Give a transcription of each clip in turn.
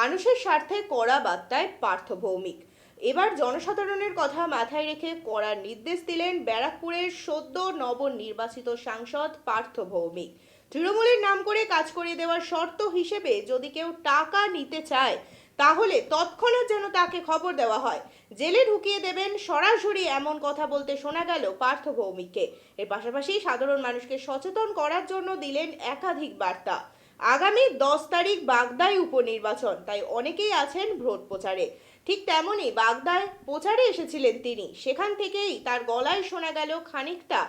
মানুষের স্বার্থে কড়া বার্তায় পার্থ ভৌমিক। এবার জনসাধারণের কথা মাথায় রেখে কড়া নির্দেশ দিলেন ব্যারাকপুরের সদ্য নবনির্বাচিত সাংসদ পার্থ ভৌমিক। তৃণমূলের নাম করে কাজ করিয়ে দেওয়ার শর্ত হিসেবে যদি কেউ টাকা নিতে চায় তাহলে তৎক্ষণাৎ যেন তাকে খবর দেওয়া হয়, জেলে ঢুকিয়ে দেবেন সরাসরি, এমন কথা বলতে শোনা গেল পার্থ ভৌমিককে। এর পাশাপাশি সাধারণ মানুষকে সচেতন করার জন্য দিলেন একাধিক বার্তা। আগামী 10 তারিখ বাগদায় উপনির্বাচন, তাই অনেকেই আছেন ভোট প্রচারে। ঠিক তেমনই বাগদায় প্রচারে এসেছিলেন তিনি। সেখান থেকেই তার গলায় শোনা গেল খানিকটা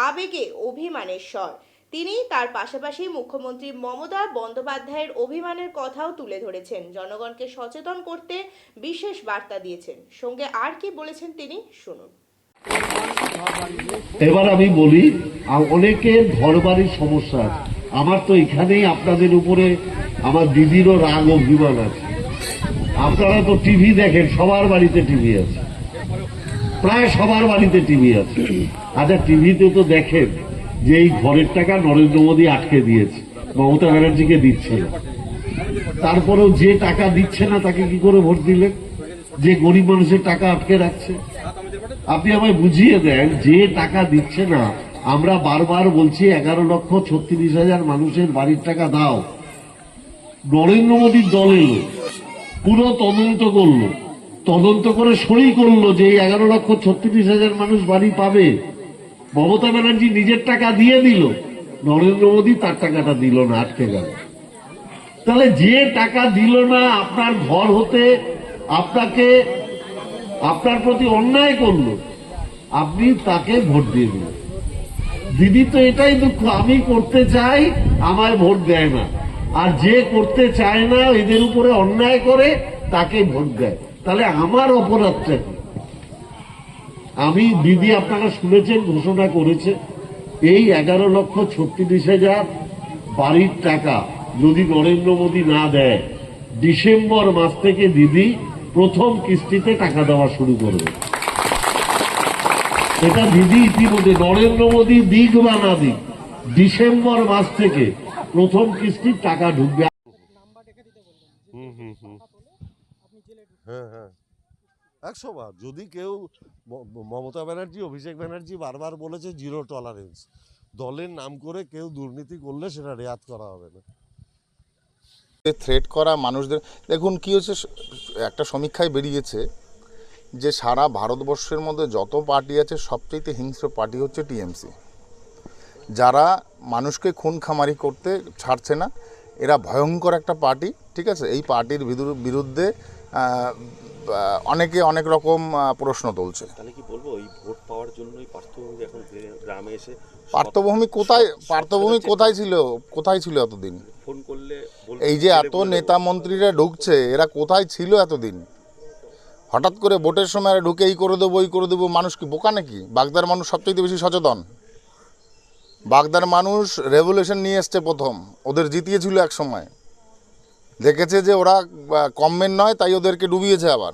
আবেগে অভিমানের স্বর। তিনি তার পাশাপাশি মুখ্যমন্ত্রী মমতা বন্দ্যোপাধ্যায়ের অভিমানের কথাও তুলে ধরেছেন। জনগণকে সচেতন করতে বিশেষ বার্তা দিয়েছেন। সঙ্গে আর কি বলেছেন তিনি, শুনুন। এবার আমি বলি, অনেকের ঘর বাড়ির সমস্যা আছে। আমার তো এখানেই আপনাদের উপরে আমার দিদিরও রাগ অভিমান আছে। আপনারা তো টিভি দেখেন, সবার বাড়িতে টিভি আছে, প্রায় সবার বাড়িতে টিভি আছে। আচ্ছা, টিভিতে তো দেখেন যে এই ঘরের টাকা নরেন্দ্র মোদী আটকে দিয়েছে, মমতা ব্যানার্জিকে দিচ্ছে না। তারপরেও যে টাকা দিচ্ছে না তাকে কি করে ভোট দিলেন? যে গরিব মানুষের টাকা আটকে রাখছে। আপনি আমায় বুঝিয়ে দেন, যে টাকা দিচ্ছে না, আমরা বারবার বলছি 11,36,000 মানুষের বাড়ির টাকা দাও। নরেন্দ্র মোদীর দল এলো, পুরো তদন্ত করলো, তদন্ত করে সই করলো যে 11,36,000 মানুষ বাড়ি পাবে। মমতা ব্যানার্জি নিজের টাকা দিয়ে দিল, নরেন্দ্র মোদী তার টাকাটা দিল না, আটকে গেল। তাহলে যে টাকা দিল না, আপনার ঘর হতে আপনাকে, আপনার প্রতি অন্যায় করলো, আপনি তাকে ভোট দিয়ে দিলেন। দিদি তো এটাই দুঃখ, আমি করতে চাই, আমায় ভোট দেয় না। আর যে করতে চায় না, এদের উপরে অন্যায় করে, তাকে ভোট দেয়। তাহলে আমার অপরাধটা কি? আমি, দিদি আপনারা শুনেছেন, ঘোষণা করেছে এই 11,36,000 বাড়ির টাকা যদি নরেন্দ্র মোদী না দেয়, ডিসেম্বর মাস থেকে দিদি প্রথম কিস্তিতে টাকা দেওয়া শুরু করবে। এটা দিদি ইতিমধ্যে, নরেন্দ্র মোদী দিক বা না দিক, ডিসেম্বর মাস থেকে প্রথম কিস্তির টাকা ঢুকবে। হ্যাঁ হ্যাঁ, 100 বার। যদি কেউ, মমতা ব্যানার্জি, অভিষেক ব্যানার্জি বারবার বলেছে জিরো টলারেন্স। দলের নাম করে কেউ দুর্নীতি করলে সেটা রেয়াত করা হবে না। থ্রেট করা মানুষদের, দেখুন কি হচ্ছে, একটা সমীক্ষায় বেরিয়েছে যে সারা ভারতবর্ষের মধ্যে যত পার্টি আছে সবচেয়ে হিংস্র পার্টি হচ্ছে টিএমসি। যারা মানুষকে খুন খামারি করতে ছাড়ছে না, এরা ভয়ঙ্কর একটা পার্টি, ঠিক আছে। এই পার্টির বিরুদ্ধে অনেকে অনেক রকম প্রশ্ন তুলছে। তাহলে কি বলবো, এই ভোট পাওয়ার জন্যই পার্থভূমি এখন গ্রামে এসে, পার্থভূমি কোথায় ছিল এতদিন? ফোন করলে এই যে এত নেতা মন্ত্রীরা ঢুকছে, এরা কোথায় ছিল এতদিন? হঠাৎ করে ভোটের সময় ঢুকে এই করে দেবো, ওই করে দেবো। মানুষ কি বোকা নাকি? বাগদার মানুষ সবচেয়ে বেশি সচেতন। বাগদার মানুষ রেভলিউশন নিয়ে এসছে প্রথম, ওদের জিতিয়েছিল এক সময়, দেখেছে যে ওরা কমমেন নয়, তাই ওদেরকে ডুবিয়েছে। আবার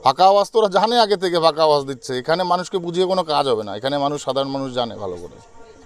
ফাঁকা আওয়াজ তো ওরা জানে আগে থেকে, ফাঁকা আওয়াজ দিচ্ছে। এখানে মানুষকে বুঝিয়ে কোনো কাজ হবে না, এখানে সাধারণ মানুষ জানে ভালো করে।